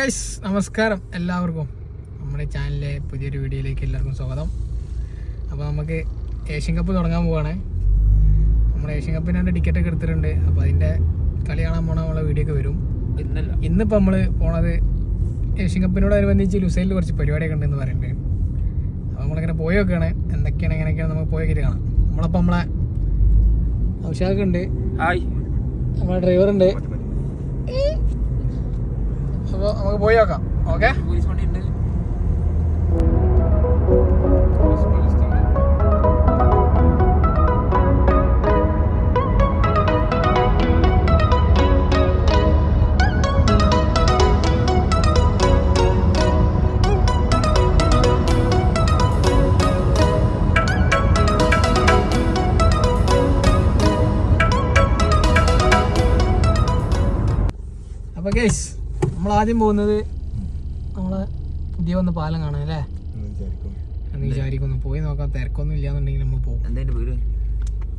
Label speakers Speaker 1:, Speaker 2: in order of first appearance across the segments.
Speaker 1: Guys നമസ്കാരം എല്ലാവർക്കും നമ്മുടെ ചാനലിലെ പുതിയൊരു വീഡിയോയിലേക്ക് എല്ലാവർക്കും സ്വാഗതം. അപ്പോൾ നമുക്ക് ഏഷ്യൻ കപ്പ് തുടങ്ങാൻ പോവാണ്. നമ്മൾ ഏഷ്യൻ കപ്പിന് വേണ്ടി ടിക്കറ്റൊക്കെ എടുത്തിട്ടുണ്ട്. അപ്പോൾ അതിൻ്റെ കളി കാണാൻ പോകണ നമ്മളെ വീഡിയോ ഒക്കെ വരും. ഇന്നിപ്പോൾ നമ്മൾ പോണത് ഏഷ്യൻ കപ്പിനോടനുബന്ധിച്ച് ലുസൈലിൽ കുറച്ച് പരിപാടിയൊക്കെ ഉണ്ടെന്ന് പറയുന്നുണ്ട്. അപ്പോൾ നമ്മളിങ്ങനെ പോയി നോക്കുകയാണ്, എന്തൊക്കെയാണ് എങ്ങനെയൊക്കെയാണ് നമുക്ക് പോയി നോക്കിയിട്ട് കാണാം. നമ്മളപ്പോൾ നമ്മളെ ഔഷാഖ് ഉണ്ട്, നമ്മളെ ഡ്രൈവറുണ്ട്. അപ്പോൾ നമുക്ക് പോയി നോക്കാം. ഓക്കെ, പോലീസ് വണ്ടി ഉണ്ട്. അപ്പോൾ ഗൈസ് നമ്മൾ ആദ്യം പോകുന്നത് നമ്മളെ പുതിയ വന്ന പാലം കാണാൻ അല്ലേ എന്ന് വിചാരിക്കുന്നു. പോയി നോക്കാം, തിരക്കൊന്നും ഇല്ലാന്നുണ്ടെങ്കിൽ നമ്മൾ പോകും.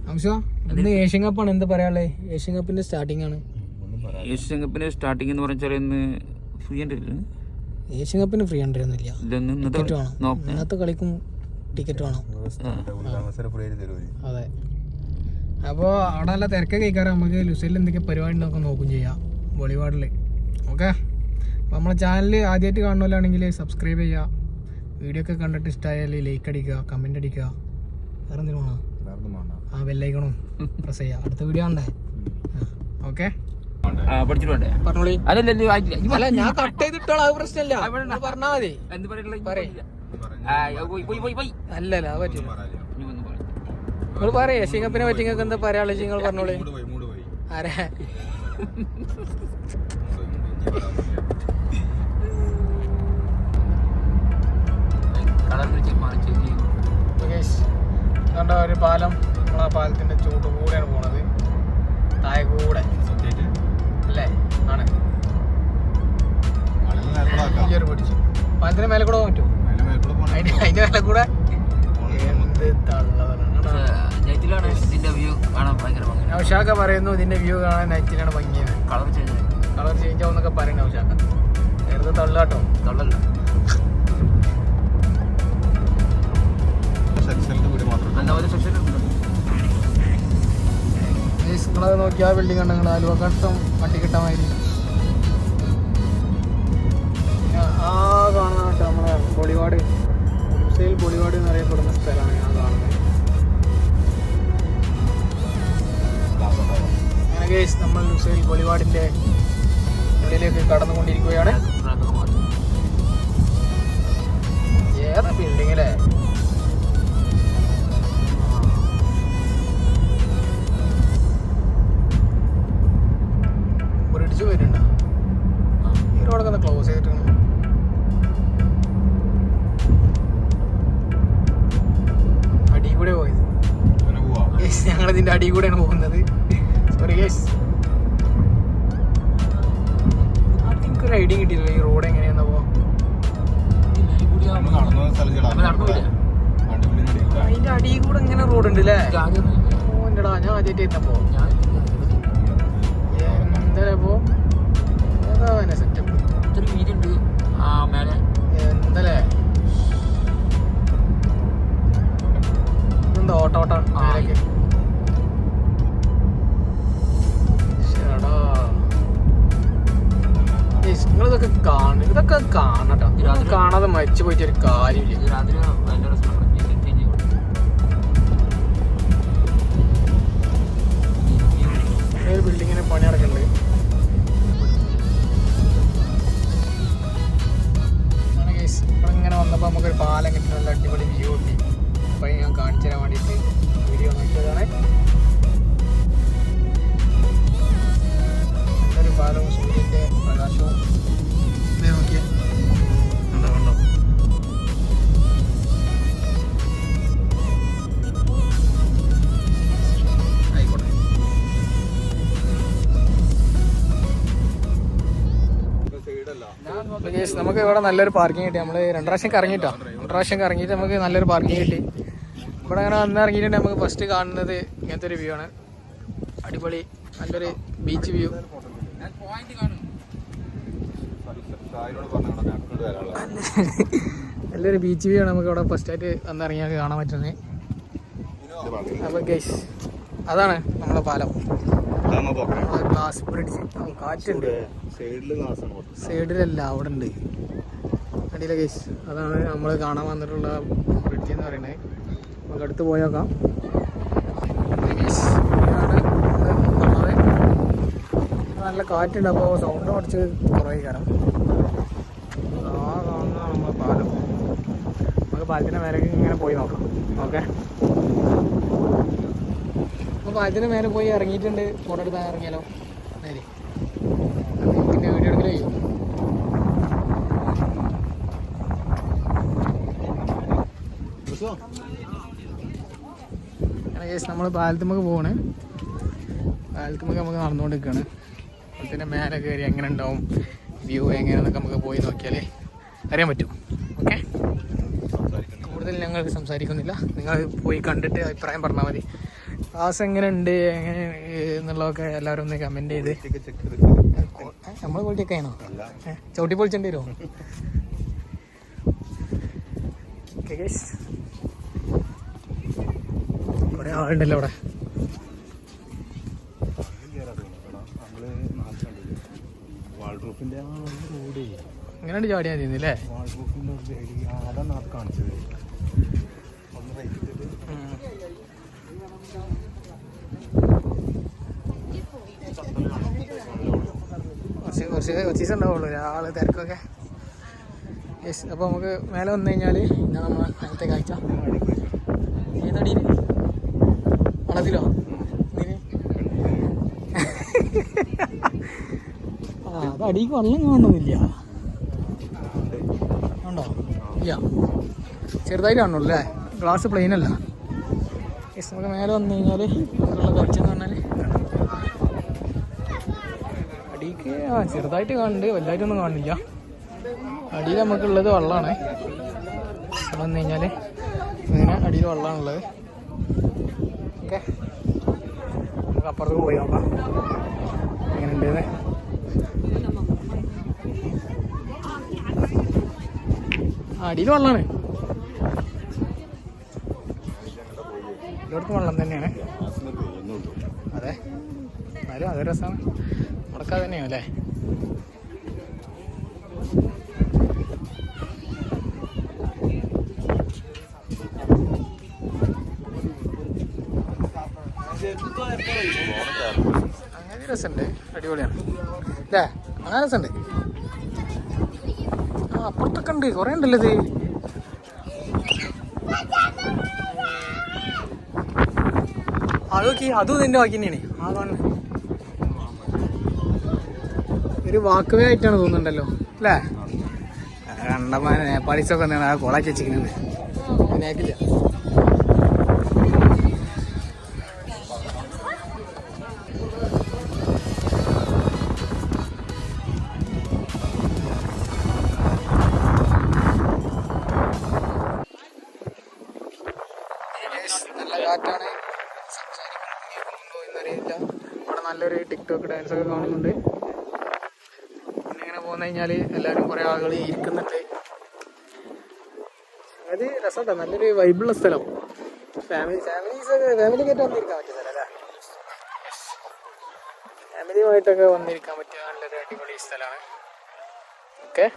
Speaker 1: ആവശ്യം ഇന്ന് ഏഷ്യൻ കപ്പാണ്. എന്താ പറയാനുള്ളത്? ഏഷ്യൻ കപ്പിന്റെ സ്റ്റാർട്ടിംഗ് ആണ്.
Speaker 2: ഏഷ്യൻ കപ്പിന്റെ സ്റ്റാർട്ടിംഗ് എന്ന് പറഞ്ഞാൽ ഫ്രീ ഉണ്ടല്ലോ.
Speaker 1: ഏഷ്യൻ കപ്പിന് ഫ്രീ ഉണ്ടൊന്നുമില്ല, ടിക്കറ്റ് വേണം. ഇന്നത്തെ കളിക്കും ടിക്കറ്റ് വേണം. അതെ. അപ്പോൾ അവിടെ നല്ല തിരക്കൊക്കെ കഴിക്കാറ്. നമുക്ക് ലുസൈലിൽ എന്തൊക്കെ പരിപാടി ഉണ്ടൊക്കെ നോക്കും ചെയ്യാം ബോളിവുഡിൽ. ഓക്കെ, അപ്പോൾ നമ്മളെ ചാനൽ ആദ്യമായിട്ട് കാണുന്നവരാണെങ്കിൽ സബ്സ്ക്രൈബ് ചെയ്യുക. വീഡിയോ ഒക്കെ കണ്ടിട്ട് ഇഷ്ടമായാൽ ലൈക്ക് അടിക്കുക, കമൻറ്റ് അടിക്കുക. വേറെ എന്തെങ്കിലും വേണോ? ആ ബെല്ലൈക്കണോ പ്രസ് ചെയ്യുക. അടുത്ത വീഡിയോ ഉണ്ടേ. ഓക്കെ, പറഞ്ഞോളി. അല്ല, ഞാൻ കട്ട് ചെയ്തിട്ടോളാം, അത് പ്രശ്നമില്ല. പറഞ്ഞാൽ മതി. അല്ലല്ല, അത് പറ്റില്ല. നിങ്ങൾ പറയേ ഏഷ്യൻ കപ്പിനെ പറ്റി നിങ്ങൾക്ക് എന്താ പറയാനുള്ളത്? നിങ്ങൾ പറഞ്ഞോളി. ആരാ കണ്ട ഒരു പാലം, നമ്മളാ പാലത്തിന്റെ ചൂട് കൂടെയാണ് പോണത്. താഴെ കൂടെ അല്ലേ ആണ്. ഈയൊരു പിടിച്ചു പാലത്തിന്റെ മേലെ കൂടെ പോകാൻ പറ്റുമോ? അതിന്റെ മേലെ കൂടെ എന്ത് നൗഷാക്ക പറയുന്നു ഇതിന്റെ വ്യൂ കാണാൻ നൈറ്റിലാണ് ഭംഗിയത്. കളർ ചേഞ്ച് ആവുന്നൊക്കെ പറയുന്നു നൗഷാക്ക. വെറുതെ തള്ളാട്ടോ, തള്ളല്ല. നിങ്ങളത് നോക്കി ആ ബിൽഡിംഗ് ഉണ്ട്, നിങ്ങൾ അലുവക്കട്ടം വണ്ടി കിട്ടാൻ മാതിരി. ആ കാണുന്ന കേട്ടോ നമ്മളെ ബോളിവാട്, ലുസൈൽ ബോളിവാട് എന്നറിയപ്പെടുന്ന സ്ഥലമാണ് ഞാൻ കാണുന്നത്. അങ്ങനെ ഗൈസ് നമ്മൾ ലുസൈൽ ബോളിവാടിന്റെ ഉള്ളിലേക്ക് കടന്നുകൊണ്ടിരിക്കുകയാണ്. ഏതാ ബിൽഡിങ്ങിലെ ബ്രിഡ്ജ് വരുന്നുണ്ടോ? ഈ റോഡൊക്കെ ഒന്ന് ക്ലോസ് ചെയ്തിട്ടാണ്. അടി കൂടെ പോയത്. ഞങ്ങളിതിന്റെ അടി കൂടെയാണ് പോകുന്നത്. സോറി ഗൈസ്, എനിക്കൊരു ഐഡിയ കിട്ടിയില്ല ഈ റോഡ് എങ്ങനെയാന്ന്. പോ അതിന്റെ അടി കൂടെ ഇങ്ങനെ റോഡ് ഉണ്ട് അല്ലേ? ഓൻ്റെടാ, ഞാൻ ആദ്യമായിട്ട് ഇരുന്നപ്പോ എന്തോ ഏതാ സെറ്റപ്പ് എന്തല്ലേ? എന്താ ഓട്ടോട്ട മേലേക്ക്. നിങ്ങളിതൊക്കെ ഇതൊക്കെ കാണട്ടോ. കാണാതെ മരിച്ചു പോയിട്ട് ഒരു കാര്യമില്ല. ഒരു ബിൽഡിങ്ങിന് പണി നടക്കുന്നുണ്ട്. ഇവിടെ ഇങ്ങനെ വന്നപ്പോൾ നമുക്കൊരു പാലം കിട്ടി, നല്ല അടിപൊളി വ്യൂ കിട്ടി. അപ്പോൾ ഞാൻ കാണിച്ചു തരാൻ വേണ്ടിയിട്ട് വീഡിയോ നോക്കിയതാണ്. നല്ലൊരു പാലവും സൂര്യൻ്റെ പ്രകാശവും നോക്കിയ കണ്ടോ കണ്ടോ. ആയിക്കോട്ടെ. നമുക്ക് ഇവിടെ നല്ലൊരു പാർക്കിംഗ് കിട്ടി. നമ്മൾ രണ്ട് പ്രാവശ്യം കറങ്ങിയിട്ട് നമുക്ക് നല്ലൊരു പാർക്കിംഗ് കിട്ടി. ഇവിടെ അങ്ങനെ വന്ന് ഇറങ്ങിയിട്ടുണ്ടെങ്കിൽ നമുക്ക് ഫസ്റ്റ് കാണുന്നത് ഇങ്ങനത്തെ ഒരു വ്യൂ ആണ്. അടിപൊളി നല്ലൊരു ബീച്ച് വ്യൂ. നല്ലൊരു ബീച്ച് വ്യൂ ആണ് നമുക്ക് ഇവിടെ ഫസ്റ്റ് ആയിട്ട് വന്നിറങ്ങിയാൽ കാണാൻ പറ്റുന്നത്. അപ്പോൾ ഗൈസ് അതാണ് നമ്മളെ പാലം, ഗ്ലാസ് ബ്രിഡ്ജ്. കാറ്റുണ്ട്, സൈഡിലല്ല അവിടെ ഉണ്ട് അടിയിലെ ഗൈസ്. അതാണ് നമ്മൾ കാണാൻ വന്നിട്ടുള്ള ബ്രിഡ്ജ് എന്ന് പറയുന്നത്. നമുക്ക് അടുത്ത് പോയി നോക്കാം. നല്ല കാറ്റുണ്ട്, അപ്പോൾ സൗണ്ട് കുറച്ച് കുറേ കാരണം. ആ കാണുന്ന നമ്മൾ പാലം, നമുക്ക് പാലത്തിൻ്റെ മേലെ ഇങ്ങനെ പോയി നോക്കാം. ഓക്കെ, അപ്പോൾ പാലത്തിൻ്റെ മേലെ പോയി ഇറങ്ങിയിട്ടുണ്ട്. ഫോട്ടോ എടുത്താൽ ഇറങ്ങിയാലോ നേരെ, പിന്നെ വീഡിയോ എടുക്കലേ ചെയ്യും. അങ്ങനെ കേസ് നമ്മൾ പാലത്തുമ്മക്ക് പോവാണ്. പാലത്തുമ്മക്ക് നമുക്ക് നടന്നുകൊണ്ടിരിക്കുകയാണ്. പാലത്തിൻ്റെ മേലെ കയറി എങ്ങനെ ഉണ്ടാവും വ്യൂ എങ്ങനെയാണെന്നൊക്കെ നമുക്ക് പോയി നോക്കിയാലേ അറിയാൻ പറ്റും. ഓക്കെ, കൂടുതൽ ഞങ്ങൾ സംസാരിക്കുന്നില്ല, നിങ്ങൾ പോയി കണ്ടിട്ട് അഭിപ്രായം പറഞ്ഞാൽ മതി. ക്ലാസ് എങ്ങനെ ഉണ്ട് എങ്ങനെ എന്നുള്ളതൊക്കെ എല്ലാവരും ഒന്ന് കമൻറ്റ് ചെയ്ത്. നമ്മൾ ക്വാളിറ്റിയൊക്കെ ആണോ ചവിട്ടി പൊളിച്ചേണ്ടി വരുമോ? ഓക്കെ ഗൈസ്, കുറേ ആളുണ്ടല്ലോ അവിടെ. ഇങ്ങനെ ചാടിയാൽ മതി അല്ലേ? കുറച്ച് ദിവസം ഉണ്ടാവുള്ളൂ ഒരാൾ തിരക്കൊക്കെ. യെസ്, അപ്പോൾ നമുക്ക് മേലെ വന്നു കഴിഞ്ഞാൽ ഇന്നാ നമ്മളെ നേരത്തെ കാഴ്ച. ഏതടിയിൽ വളത്തിലോ ഇതിന് അത് അടിക്ക് വെള്ളം കാണുന്നില്ല, ഉണ്ടോ? ഇല്ല, ചെറുതായിട്ട് കാണുള്ളൂ അല്ലേ? ഗ്ലാസ് പ്ലെയിൻ അല്ല. യെസ്, നമുക്ക് മേലെ വന്നു കഴിഞ്ഞാൽ ഉള്ള കാഴ്ച എന്ന് പറഞ്ഞാൽ അടിക്ക് ചെറുതായിട്ട് കാണുന്നുണ്ട്, വലുതായിട്ടൊന്നും കാണുന്നില്ല. അടിയിൽ നമുക്കുള്ളത് വെള്ളമാണ്. അവിടെ വന്നു കഴിഞ്ഞാൽ ഇങ്ങനെ അടിയിൽ വെള്ളമാണുള്ളത്. ഓക്കെ, നമുക്ക് അപ്പുറത്ത് പോയി നോക്കാം എങ്ങനെ ഉണ്ടെന്ന്. അടിയിൽ വെള്ളമാണ്, എല്ലായിടത്തും വെള്ളം തന്നെയാണ്. അതെ, എന്നാലും അതൊരു രസമാണ്. മുടക്കാതെ തന്നെയാണ് അല്ലേ? അങ്ങനെ രസമുണ്ട്, അടിപൊളിയാണ് അല്ലേ? അങ്ങനെ രസമുണ്ട്. ആ അപ്പുറത്തൊക്കെ ഉണ്ട്, കുറേ ഉണ്ടല്ലോ ഇത്. അതൊക്കെ അതും ഇതിൻ്റെ ബാക്കി തന്നെയാണ്. ആ കാണുന്നത് ഒരു വാക്ക് വേ ആയിട്ടാണ് തോന്നുന്നുണ്ടല്ലോ അല്ലേ? കണ്ടമാന നേപ്പാളീസൊക്കെ എന്താണ് ആ കോളാക്കി വെച്ചിരിക്കുന്നത്. നേക്കില്ല. നല്ല കാറ്റാണ്, സംസാരിക്കുന്നുണ്ടോ എന്നറിയില്ല. അവിടെ നല്ലൊരു ടിക്ടോക്ക് ഡാൻസ് ഒക്കെ കാണുന്നുണ്ട്. പിന്നെ ഇങ്ങനെ പോന്നു കഴിഞ്ഞാൽ എല്ലാവരും കുറേ ആളുകൾ ഇരിക്കുന്നുണ്ട്. അത് രസമുണ്ടോ, നല്ലൊരു വൈബുള്ള സ്ഥലം. ഫാമിലിക്കായിട്ട് വന്നിരിക്കാൻ പറ്റിയ സ്ഥലം അല്ലേ? ഫാമിലിയുമായിട്ടൊക്കെ വന്നിരിക്കാൻ പറ്റിയ നല്ലൊരു അടിപൊളി സ്ഥലമാണ്. ഓക്കെ,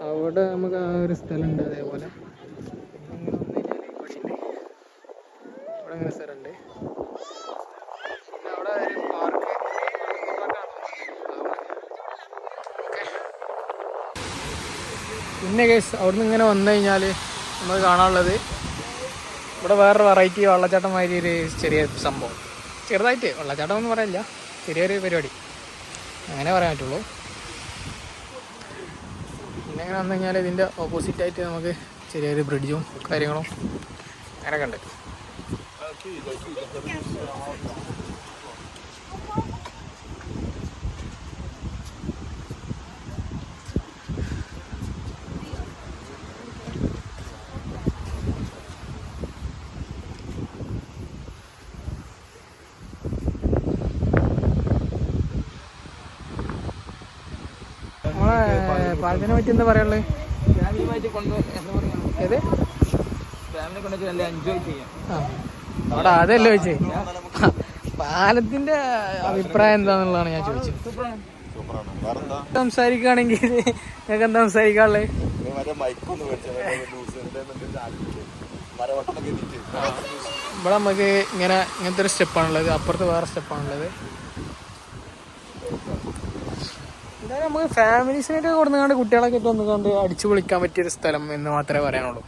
Speaker 1: അവിടെ നമുക്ക് ആ ഒരു സ്ഥലമുണ്ട്. അതേപോലെ അങ്ങനെ വന്നു കഴിഞ്ഞാൽ ഇവിടെ അങ്ങനെ സ്ഥലമുണ്ട്. പിന്നെ അവിടെ ഒരു പാർക്ക്. പിന്നെ കേസ് അവിടുന്ന് ഇങ്ങനെ വന്നു കഴിഞ്ഞാൽ നമുക്ക് കാണാനുള്ളത് ഇവിടെ വേറൊരു വെറൈറ്റി വെള്ളച്ചാട്ടം മാതിരി ഒരു ചെറിയ സംഭവം. ചെറുതായിട്ട് വെള്ളച്ചാട്ടം ഒന്നും പറയില്ല, ചെറിയൊരു പരിപാടി അങ്ങനെ പറയാൻ പറ്റുള്ളൂ. പിന്നെ ഇങ്ങനെ വന്നു കഴിഞ്ഞാൽ ഇതിൻ്റെ ഓപ്പോസിറ്റായിട്ട് നമുക്ക് ചെറിയൊരു ബ്രിഡ്ജും കാര്യങ്ങളും അങ്ങനെയൊക്കെ ഉണ്ട്. പാലത്തിനെ പറ്റി എന്താ പറയാനുള്ളത്? ഏത് അവിടെ അതല്ലേ ചോദിച്ചേ? പാലത്തിന്റെ അഭിപ്രായം എന്താന്നുള്ളതാണ് ഞാൻ ചോദിച്ചത്. സംസാരിക്കുകയാണെങ്കിൽ നിങ്ങൾക്ക് എന്താ സംസാരിക്കാനുള്ളത്? ഇവിടെ നമുക്ക് ഇങ്ങനത്തെ ഒരു സ്റ്റെപ്പാണുള്ളത്, അപ്പുറത്ത് വേറെ സ്റ്റെപ്പാണുള്ളത്. എന്തായാലും നമുക്ക് ഫാമിലീസിനായിട്ട് കൊടുന്നുകൊണ്ട് കുട്ടികളൊക്കെ ഇട്ട് വന്നുകൊണ്ട് അടിച്ചു പൊളിക്കാൻ പറ്റിയൊരു സ്ഥലം എന്ന് മാത്രമേ പറയാനുള്ളൂ.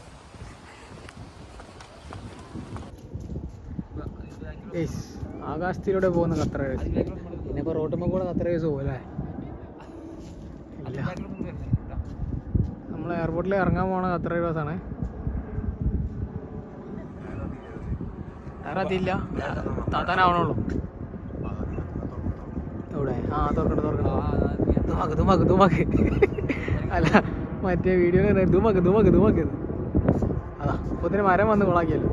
Speaker 1: ആകാശത്തിലൂടെ പോകുന്ന ഖത്തർ പിന്നെ ഇപ്പോൾ റോട്ടുമ്പോൾ കൂടെ ഖത്തർ കേസ് പോകും അല്ലേ? നമ്മൾ എയർപോർട്ടിൽ ഇറങ്ങാൻ പോണ ഖത്തർ കേസാണ്. വേറെ അതില്ല, താത്താനാവണുള്ളൂ. എവിടെ? തുറക്കണ്ട തുമാക്ക് അല്ല, മറ്റേ വീഡിയോ തുമാക്ക് അതാ അപ്പോൾ ഇതിന് മരം വന്ന് കൊളാക്കിയല്ലോ.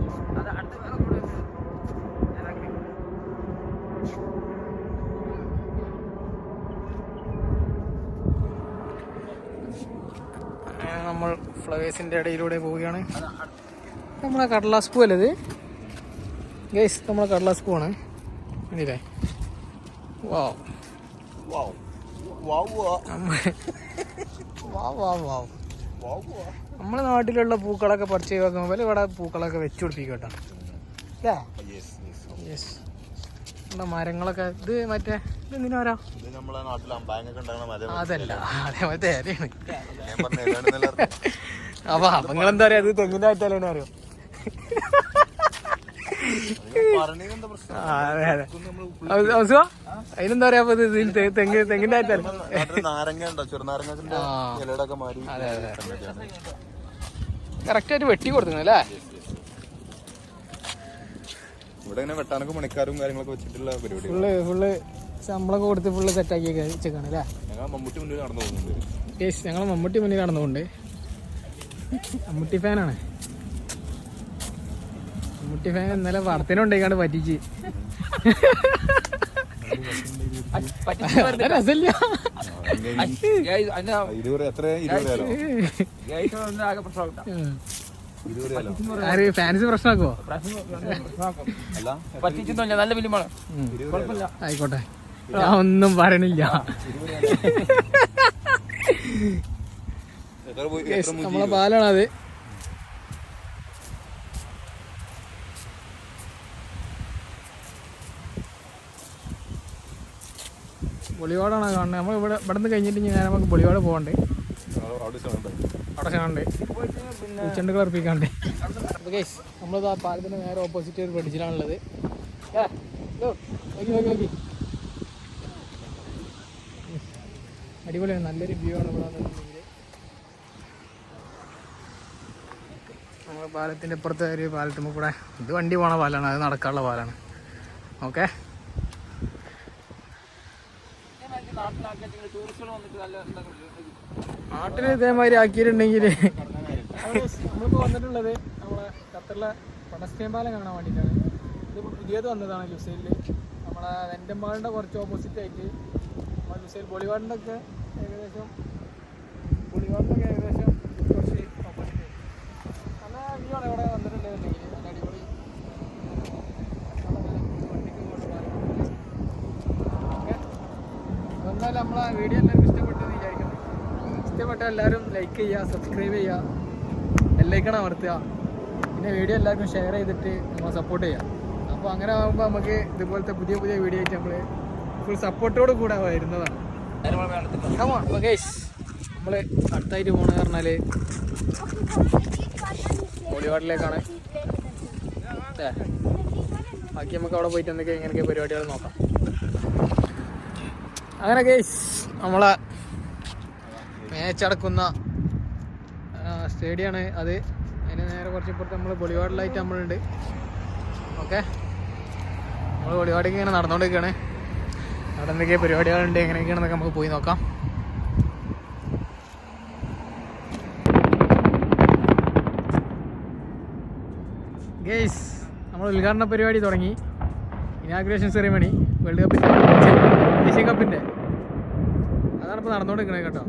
Speaker 1: നമ്മൾ ഫ്ലവേഴ്സിൻ്റെ ഇടയിലൂടെ പോവുകയാണ്. നമ്മളെ കടലാസ് പൂ അല്ലേ ഇത് ഗൈസ്? നമ്മളെ കടലാസ് പൂവാണ്. കണ്ടില്ലേ? നമ്മളെ നാട്ടിലുള്ള പൂക്കളൊക്കെ പറിച്ച് വെക്കുമ്പോൾ ഇവിടെ പൂക്കളൊക്കെ വെച്ച് പിടിപ്പിക്കും കേട്ടോ. അല്ലേ? യെസ്. നമ്മുടെ മരങ്ങളൊക്കെ ഇത് മറ്റേ ഇതെന്തിനാ വരാ? അതല്ല, അതേപോലത്തെ ഏരിയാണ്. അപ്പൊ നിങ്ങളെന്താ പറയാ? അത് തെങ്ങിന്റെ ആയിട്ടല്ലേ അറിയോ? അതിനെന്താ പറയാ? അപ്പൊ തെങ്ങിന്റെ ആയിട്ടല്ലേ? കറക്റ്റ് ആയിട്ട് വെട്ടി കൊടുക്കുന്നു അല്ലേ?
Speaker 3: വെട്ടാനൊക്കെ പണിക്കാരും കാര്യങ്ങളൊക്കെ വെച്ചിട്ടുള്ള പരിപാടി
Speaker 1: ഫുള്ള് ശമ്പളമൊക്കെ കൊടുത്ത് ഫുള്ള് സെറ്റാക്കി വെച്ചേക്കാണ് അല്ലേ?
Speaker 3: മമ്മൂട്ടി മുന്നിൽ നടന്നു പോകുന്നുണ്ട്.
Speaker 1: ഞങ്ങൾ മമ്മൂട്ടി മുന്നിൽ നടന്നുകൊണ്ട് മമ്മൂട്ടി ഫാനാണ്. മമ്മൂട്ടി ഫാൻ ഇന്നലെ പടത്തിനുണ്ടായിക്കാണ്ട് പറ്റിച്ച്. രസമില്ല. ഫാൻസ് പ്രശ്നമാക്കുവോ?
Speaker 2: നല്ല ഫിലിമാണ്,
Speaker 1: ആയിക്കോട്ടെ, ഞാൻ ഒന്നും പറയണില്ല. നമ്മളെ പാലാണത്. ബൊളിവാടാണ് കാണുന്നത്. നമ്മൾ ഇവിടെ നിന്ന് കഴിഞ്ഞിട്ട് ഞാൻ നമുക്ക് ബൊളിവാട് പോകണ്ടേ? അവിടെ കാണണ്ടേ? പിന്നെ ചെണ്ട് കളർപ്പിക്കാണ്ട്. അപ്പോൾ ഗൈസ്, നമ്മളത് ആ പാലത്തിൻ്റെ നേരെ ഓപ്പോസിറ്റ് ഒരു ബ്രിഡ്ജിലാണുള്ളത്. നോക്കി അടിപൊളിയാണ്, നല്ലൊരു വ്യൂ ആണ് ഇവിടെ വന്നിട്ടുണ്ടെങ്കിൽ. നമ്മൾ പാലത്തിൻ്റെ ഇപ്പുറത്തെ ഒരു പാലത്തുമ്പോൾ കൂടെ ഇത് വണ്ടി പോണ പാലാണ്, അത് നടക്കാനുള്ള പാലാണ്. ഓക്കെ, നാട്ടിൽ ഇതേമാതിരി ആക്കിയിട്ടുണ്ടെങ്കിൽ. നമ്മളിപ്പോൾ വന്നിട്ടുള്ളത് നമ്മളെ ഖത്തറിലെ പടസ്റ്റേൻ പാലം കാണാൻ വേണ്ടിയിട്ടാണ്. ഇതിപ്പോൾ പുതിയത് വന്നതാണ് ലുസൈലിൽ. നമ്മളെ വെൻ്റൻമാളിൻ്റെ കുറച്ച് ഓപ്പോസിറ്റ് ആയിട്ട് നമ്മൾ ലുസൈൽ ബൊളിവാർഡിൻ്റെ ഒക്കെ ഏകദേശം കുറച്ച് ഓപ്പോസിറ്റ്. നല്ല വ്യൂ ആണ് ഇവിടെ വന്നിട്ടുണ്ടെന്നുണ്ടെങ്കിൽ. നല്ല അടിപൊളി വണ്ടിക്ക് ഓക്കെ. അതെന്തായാലും നമ്മളെ വീഡിയോ എല്ലാവർക്കും ഇഷ്ടപ്പെട്ടെന്ന് വിചാരിക്കുന്നു. ഇഷ്ടപ്പെട്ട എല്ലാവരും ലൈക്ക് ചെയ്യുക, സബ്സ്ക്രൈബ് ചെയ്യുക, ബെല്ലൈക്കൺ അമർത്തുക. പിന്നെ വീഡിയോ എല്ലാവർക്കും ഷെയർ ചെയ്തിട്ട് നമ്മൾ സപ്പോർട്ട് ചെയ്യുക. അപ്പോൾ അങ്ങനെ ആകുമ്പോൾ നമുക്ക് ഇതുപോലത്തെ പുതിയ വീഡിയോ ആയിട്ട് നമ്മൾ ഫുൾ സപ്പോർട്ടോട് കൂടെ വരുന്നതാണ്. അപ്പോൾ ഗൈസ്, നമ്മൾ അടുത്തായിട്ട് പോകണമെന്ന് പറഞ്ഞാൽ ബോളിവാർഡിലേക്കാണ്. ബാക്കി നമുക്ക് അവിടെ പോയിട്ട് എങ്ങനെയൊക്കെ പരിപാടികൾ നോക്കാം. അങ്ങനെ ഗൈസ്, നമ്മളെ മാച്ചടക്കുന്ന സ്റ്റേഡിയമാണ് അത്. അതിന് നേരെ കുറച്ച് ഇപ്പുറത്ത് നമ്മൾ ബൊളിവാർഡിലായിട്ട് നമ്മളുണ്ട്. ഓക്കെ, നമ്മൾ ബൊളിവാർഡിലേക്ക് ഇങ്ങനെ നടന്നുകൊണ്ടിരിക്കുകയാണ്. അവിടെ എന്തൊക്കെയാണ് പരിപാടികളുണ്ട്, എങ്ങനെയൊക്കെയാണെന്നൊക്കെ നമുക്ക് പോയി നോക്കാം. ഗെയ്സ്, നമ്മൾ ഉദ്ഘാടന പരിപാടി തുടങ്ങി. ഇനാഗ്രേഷൻ സെറിമണി വേൾഡ് കപ്പിൻ്റെ, ഏഷ്യൻ കപ്പിൻ്റെ, അതാണ് ഇപ്പോൾ നടന്നുകൊണ്ടിരിക്കണേ കേട്ടോ.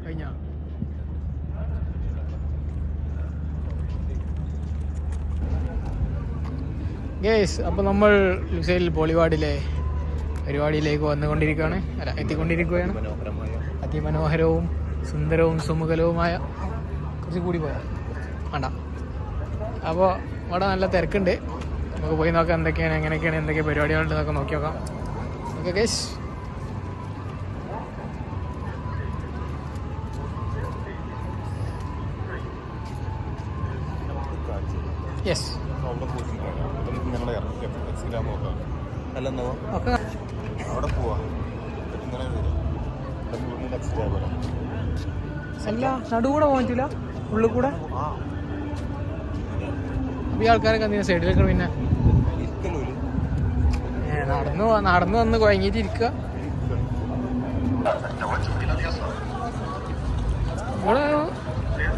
Speaker 1: കഴിഞ്ഞ ഗേസ് അപ്പോൾ നമ്മൾ ലുസൈൽ ബോളിവാഡിലെ പരിപാടിയിലേക്ക് വന്നുകൊണ്ടിരിക്കുകയാണ് എത്തിക്കൊണ്ടിരിക്കുകയാണ്. അതിമനോഹരവും സുന്ദരവും സുമുഖലവുമായ കുറച്ച് കൂടി പോയാൽ വേണ്ട. അപ്പോൾ ഇവിടെ നല്ല തിരക്കുണ്ട്. നമുക്ക് പോയി നോക്കാം എന്തൊക്കെയാണ് എങ്ങനെയൊക്കെയാണ് എന്തൊക്കെ പരിപാടികളുണ്ടെന്നൊക്കെ നോക്കി നോക്കാം. Okay guys. യെസ് ഒക്കെ
Speaker 3: അവിടെ പോവാ
Speaker 1: അല്ല നടുകൂടെ പോകാൻ പറ്റില്ല, ഉള്ളിൽ കൂടെ. ഈ ആൾക്കാരൊക്കെ എന്തിനാ സൈഡിലേക്ക് പിന്നെ നടന്നു വന്ന് കുഴങ്ങിയിട്ട് ഇരിക്കുക. ഇവിടെ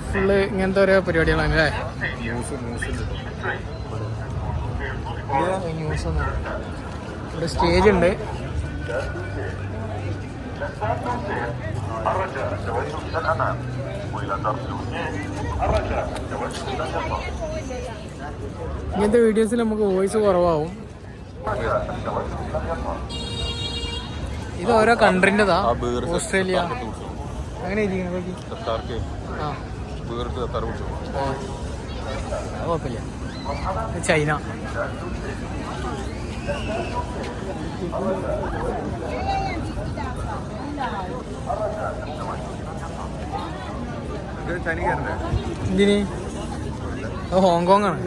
Speaker 1: ഫുള്ള് ഇങ്ങനത്തെ ഓരോ പരിപാടികളാണ് അല്ലേ? ന്യൂസ് ഒന്നും ഇവിടെ സ്റ്റേജ് ഉണ്ട്. ഇങ്ങനത്തെ വീഡിയോസിൽ നമുക്ക് വോയിസ് കുറവാകും. ഇത് ഓരോ കൺട്രിൻ്റെതാ. ഓസ്ട്രേലിയ അങ്ങനെ കുഴപ്പമില്ല. ചൈന എന്തിന്? ഹോങ്കോങ് ആണ്.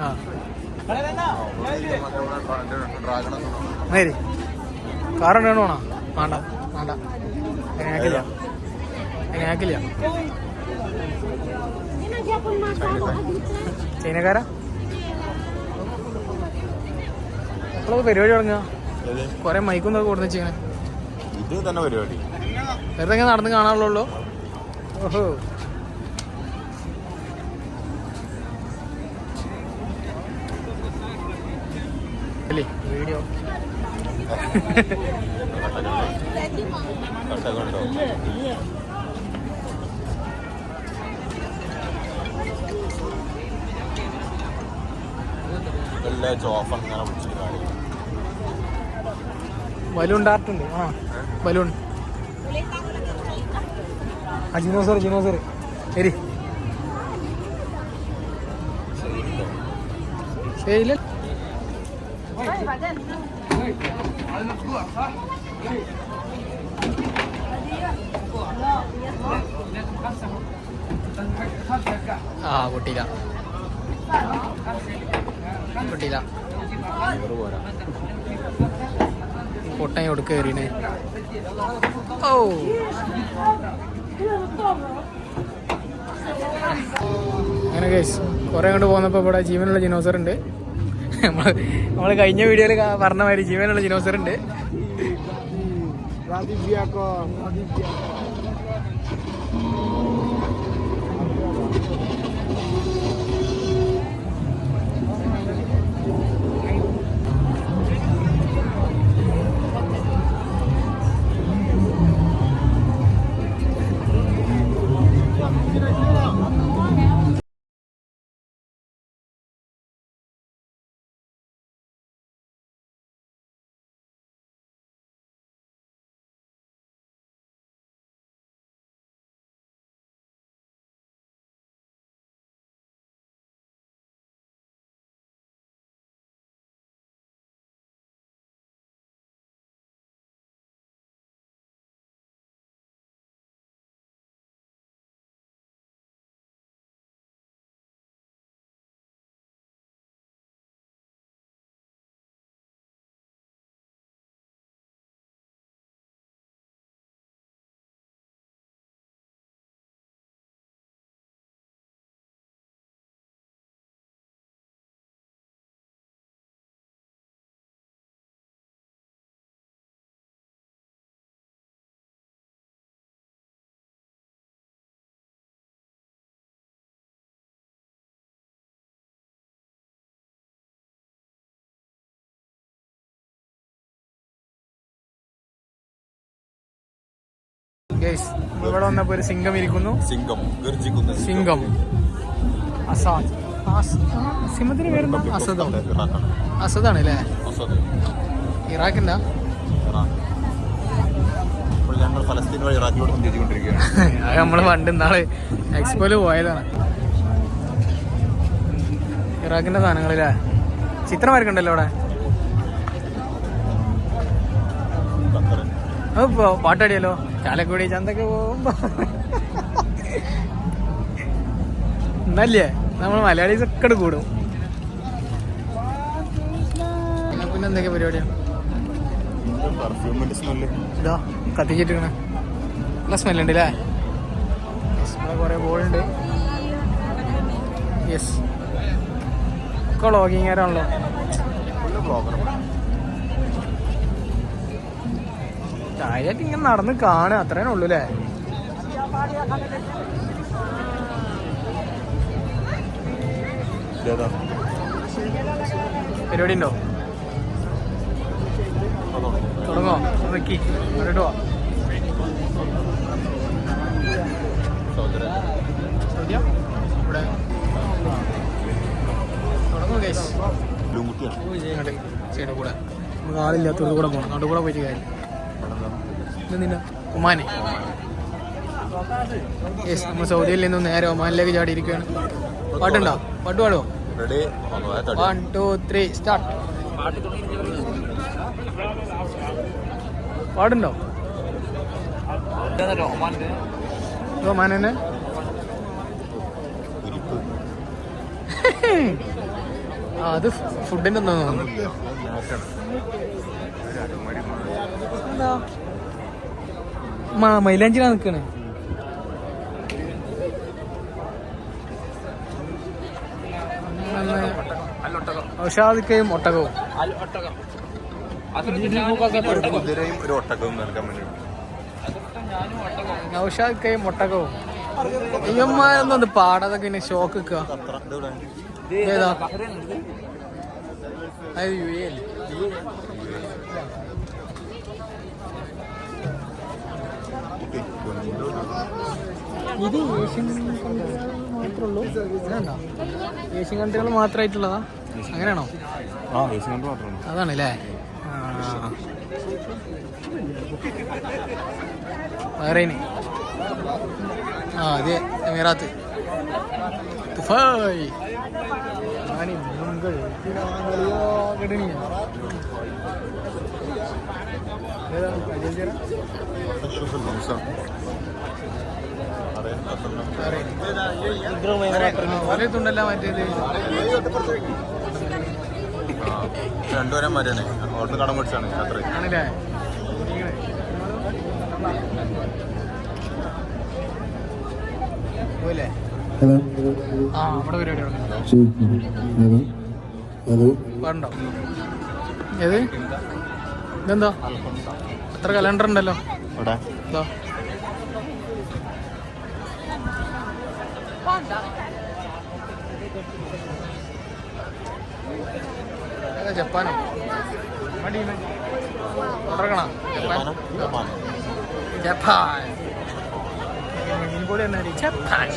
Speaker 1: ആ നേരി കാറുണ്ടോ? വേണ്ട വേണ്ട, അങ്ങനെയാക്കില്ല അങ്ങനെയാക്കില്ല. ചൈനക്കാരാ എപ്പോഴൊക്കെ പരിപാടി തുടങ്ങുക? കൊറേ മൈക്കും ഒക്കെ കൊടുത്ത് ചെയ്യണേ.
Speaker 3: ഇത് തന്നെ പരിപാടി
Speaker 1: വെറുതെ ഇങ്ങനെ നടന്ന് കാണാനുള്ളൂ. ഓഹോ അല്ലേ വീഡിയോ ബലൂൺ ഡാർട്ടുണ്ട്. ആ ബലൂൺ ജിനോസർ ശരി ശരിയില്ല. ആ പൊട്ടിയില്ല പൊട്ടാൻ കൊടുക്കുക കയറീനെ. ഓ അങ്ങനെ ഗൈസ് കുറേ കൊണ്ട് പോകുന്നപ്പോൾ ഇവിടെ ജീവനുള്ള ജിനോസർ ഉണ്ട്. നമ്മൾ കഴിഞ്ഞ വീഡിയോയിൽ പറഞ്ഞ മാതിരി ജീവനുള്ള ജിനോസർ ഉണ്ട്. ഗൈസ് ഇവിടെ വന്നപ്പോൾ ഒരു സിംഗം ഇരിക്കുന്നു.
Speaker 3: സിംഗം ഗർജിക്കുന്ന
Speaker 1: സിംഗം അസാദ്. സിംഹത്തിന് പേരെന്താ? അസദോ? അസദാണ് അല്ലേ? ഇറാഖിൻ്റെ
Speaker 3: ഞങ്ങൾ ഫലസ്തീൻ വഴി ഇറാഖിലോട്ട് സഞ്ചരിച്ചുകൊണ്ടിരിക്കുകയാണ്.
Speaker 1: അത് നമ്മള് പണ്ട് ഇന്നാള് എക്സ്പോയില് പോയതാണ്. ഇറാഖിന്റെ സാധനങ്ങളില്ലേ? ചിത്രം വരക്കണ്ടല്ലോ അവിടെ. അതിപ്പോ പാട്ടടിയല്ലോ ചാലക്കുടി ചന്തൊക്കെ പോകുമ്പോ എന്നല്ലേ നമ്മൾ മലയാളീസ് ഒക്കെ കൂടും. പിന്നെ എന്തൊക്കെയാ പരിപാടിയാണ്? ഇതാ കത്തിച്ചിട്ടിരിക്കണ നല്ല സ്മെല്ലുണ്ട് അല്ലേ? കുറെ ബോളുണ്ട്. യെസ് ഒക്കെ വ്ളോഗിങ്ങാരാണല്ലോ. ചായയായിട്ട് ഇങ്ങനെ നടന്ന് കാണുക അത്രേനേ ഉള്ളൂ അല്ലേ? പരിപാടി ഉണ്ടോ? തുടങ്ങോ? വെക്കി കണ്ടിട്ടോ. ഇവിടെ തുടങ്ങോ ഗൈസ്. ഇങ്ങോട്ട് സൈഡിൽ കൂടെ നമുക്ക് ആളില്ലാത്തവർക്ക് കൂടെ പോകണം. അങ്ങോട്ട് കൂടെ പോയിട്ട് കാര്യം നിന്ന ഒമാന്. യെസ് നമ്മൾ സൗദിയിൽ നിന്നും നേരെ ഒമാനിലേക്ക് ചാടിയിരിക്കുകയാണ്. പാട്ടുണ്ടോ? പാട്ട് പാടുമോ? 1 2 3 സ്റ്റാർട്ട്. പാടുണ്ടോ? ഒമാൻ തന്നെ. അത് ഫുഡിന്റെ ഒന്നും തോന്നുന്നു. എന്താ മൈലാഞ്ചിലാ നിക്കണേ. ഔഷാദിക്കയും ഒട്ടകവും. ഔഷാദിക്കയും ഒട്ടകവും. അയ്യമ്മ പാടാതൊക്കെ പിന്നെ ഷോക്ക് നിൽക്കുക. ഏതാ അത് UAE അല്ലേ? ഇത് ഏഷ്യൻ മാത്രമേ ഉള്ളൂ? അങ്ങനെയുണ്ടോ? ഏഷ്യൻ കൺട്രികൾ മാത്രമായിട്ടുള്ളതാ? അങ്ങനെയാണോ? അതാണല്ലേ. ബഹ്റൈൻ. അതെ എമിറാത്ത്. ദുബായ്. ണ്ടല്ല മറ്റേത്
Speaker 3: രണ്ടുപേരും മറ്റേ ഓർഡർ കടം പിടിച്ചാണ്
Speaker 1: ആണല്ലേ? പോയില്ലേ? ആ നമ്മുടെ പരിപാടി പാടുണ്ടോ? ഏത് ഇതെന്താ എത്ര കലണ്ടർ ഉണ്ടല്ലോ? ഇതാ ജപ്പാനോ? തുടങ്ങണോ? ജപ്പാൻ കൂടെ തന്നെ. ജപ്പാൻ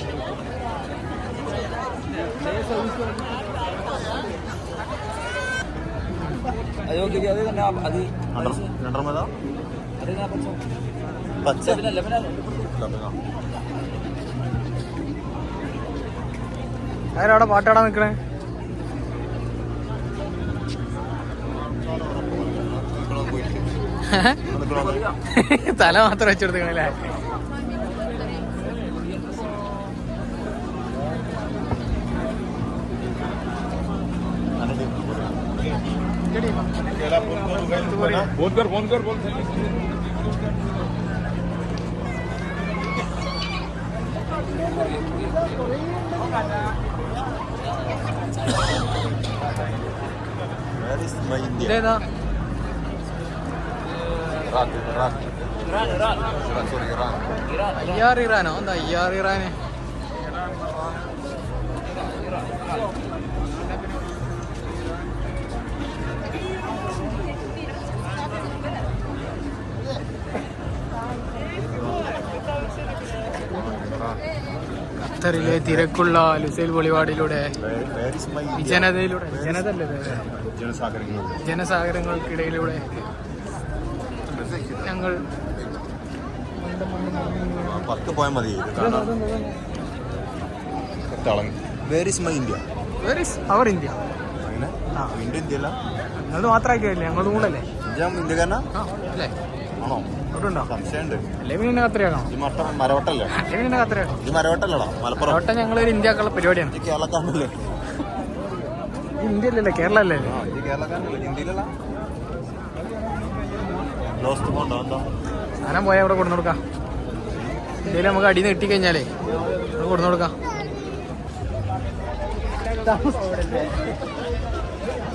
Speaker 1: ആരവിടെ പാട്ടാടാൻ നിക്കണേ? തല മാത്രം വെച്ചെടുത്തേ. ഇതേതാ? അയ്യാർ ഇറാനോ? എന്താ അയ്യാർ ഇറാന്? ഖത്തറിലെ തിരക്കുള്ള ലുസൈൽ ബോളിവാർഡിലൂടെ ജനതയിലൂടെ ജനസാഗരങ്ങൾക്കിടയിലൂടെ ഞങ്ങൾ
Speaker 3: 10 പോയാൽ മതി. Where is my India?
Speaker 1: Where is our India?
Speaker 3: അങ്ങനെ ഇന്ത്യല്ല,
Speaker 1: ഞങ്ങൾ മാത്രമാക്കിയല്ലേ, ഞങ്ങൾ കൂടല്ലേ
Speaker 3: ഇന്ത്യക്കാരനാ
Speaker 1: അല്ലേ?
Speaker 3: ആണോ?
Speaker 1: അതുണ്ടോ?
Speaker 3: സംശയമുണ്ട്.
Speaker 1: അല്ലെങ്കിൽ പിന്നെ കത്രയാക്കണം,
Speaker 3: മരവട്ടല്ലേ?
Speaker 1: അല്ലെങ്കിൽ പിന്നെ കത്രയാക്കണം.
Speaker 3: ഇത് മരവട്ടല്ലടാ, മലപ്പുറം.
Speaker 1: മരവട്ടം ഞങ്ങളൊരു ഇന്ത്യക്കുള്ള പരിപാടിയാണ്.
Speaker 3: കേരളക്കാരനല്ലേ?
Speaker 1: ഇന്ത്യ അല്ലല്ലേ, കേരള അല്ലേ?
Speaker 3: കേരളക്കാരനല്ലേ, ഹിന്ദിയിലല്ല. ലോസ്റ്റ് പോണ്ടോ എന്താ
Speaker 1: സാധനം പോയാൽ അവിടെ കൊടുന്നു കൊടുക്കാം. ഇന്ത്യയിൽ നമുക്ക് അടിയിൽ നിന്ന് കിട്ടിക്കഴിഞ്ഞാലേ അത് കൊടുന്നു കൊടുക്കാം.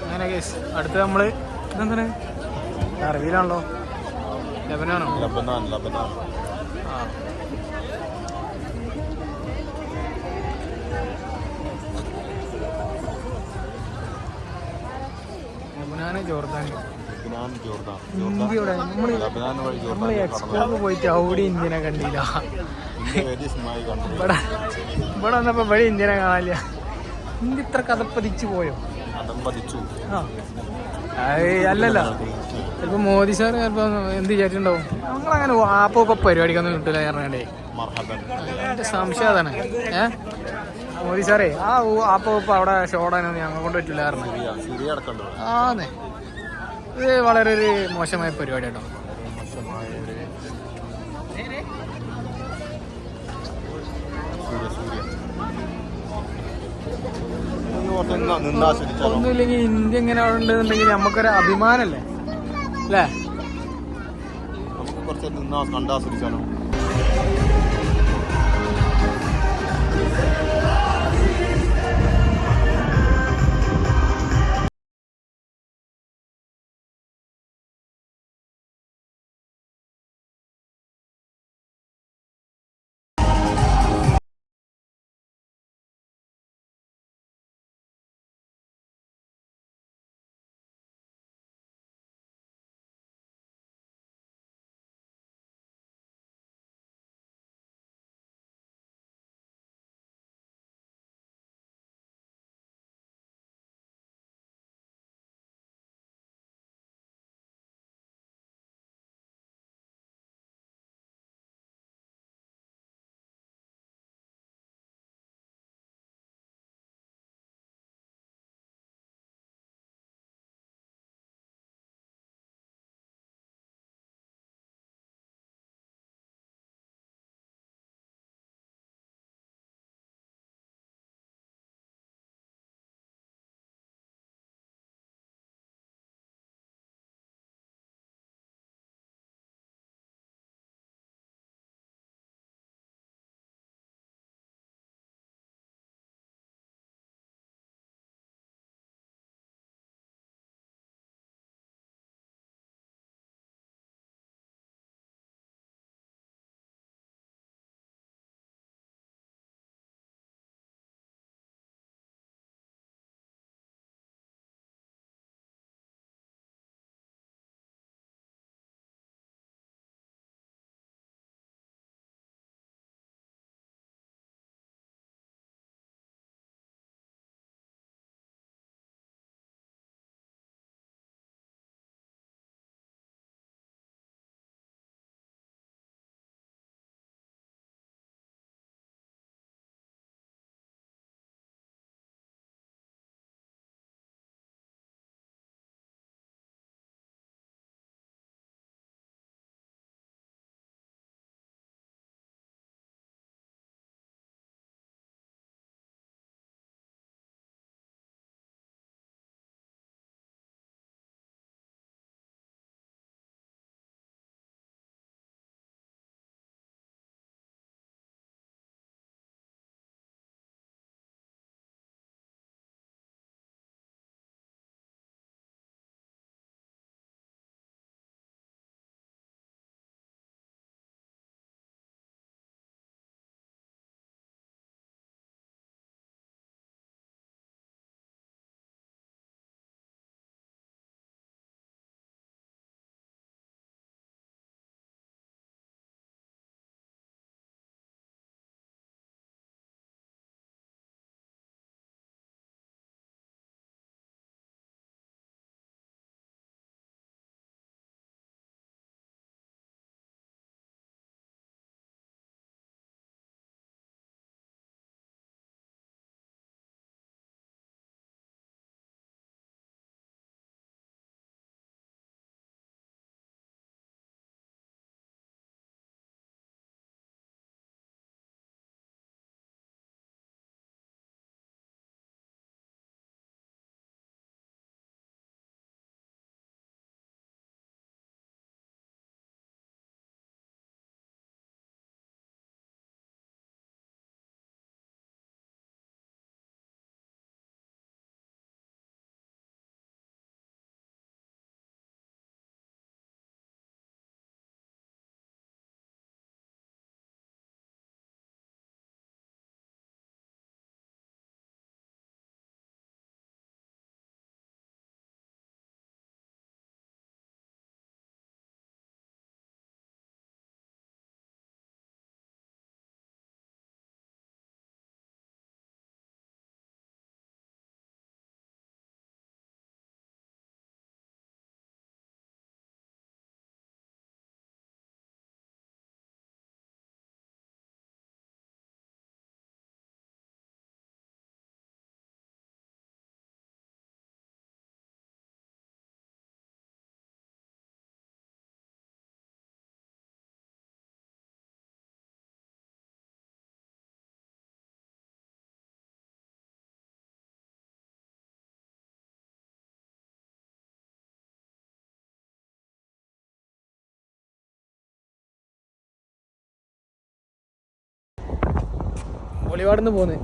Speaker 1: അങ്ങനെ കേസ് അടുത്ത് നമ്മള് ഇതെന്താണ് അറിവിലാണല്ലോ, ലെബനാനോ?
Speaker 3: ലബനാൻ.
Speaker 1: ആ ലെബനാന് ജോർദാന് ഇന്ത്യയുടെ നമ്മള് എക്സ്പോക്ക് പോയിട്ട് അവിടെ ഇന്ത്യനെ കണ്ടില്ല. ഇവിടെ വന്നപ്പോ ഇവിടെ ഇന്ത്യനെ കാണാനില്ല. ഇന്ത്യ ഇത്ര കഥപ്പതിച്ചു പോയോ? അല്ലല്ല, ചിലപ്പോ മോദി സാർ ചിലപ്പോ എന്ത് വിചാരിച്ചിട്ടുണ്ടാവും, നമ്മളങ്ങനെ ആപ്പോ പരിപാടിക്കൊന്നും കിട്ടില്ല പറഞ്ഞേ. എന്റെ സംശയം അതാണ്. മോദി സാറേ ആ ആപ്പോ അവിടെ ഷോടാനൊന്നും ഞങ്ങളെ കൊണ്ട് പറ്റില്ല പറഞ്ഞു. ആന്നേ, ഇത് വളരെ ഒരു മോശമായ പരിപാടി കേട്ടോ. ഒന്നുമില്ലെങ്കിൽ ഇന്ത്യ ഇങ്ങനെ അവിടെ ഉണ്ടെന്നുണ്ടെങ്കിൽ നമുക്കൊരു അഭിമാനല്ലേ അല്ലേ?
Speaker 3: നമുക്ക് കുറച്ച് കണ്ടാസ്വദിച്ചാലോ?
Speaker 1: പുളിവാട് നിന്ന് പോന്ന്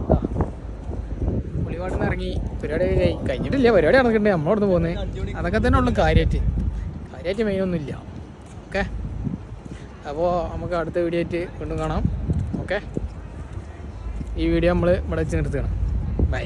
Speaker 1: പുളിവാട് നിന്ന് ഇറങ്ങി പരിപാടി കഴിഞ്ഞിട്ടില്ല, പരിപാടി നടക്കണ്ടേ, നമ്മളവിടെ നിന്ന് പോകുന്നത്. അതൊക്കെ തന്നെ ഉള്ളു കാര്യമായിട്ട് മെയിനൊന്നുമില്ല. ഓക്കെ, അപ്പോൾ നമുക്ക് അടുത്ത വീഡിയോ ആയിട്ട് വീണ്ടും കാണാം. ഓക്കെ, ഈ വീഡിയോ നമ്മൾ ഇവിടെ വെച്ച് നിർത്തുകയാണ്. ബൈ.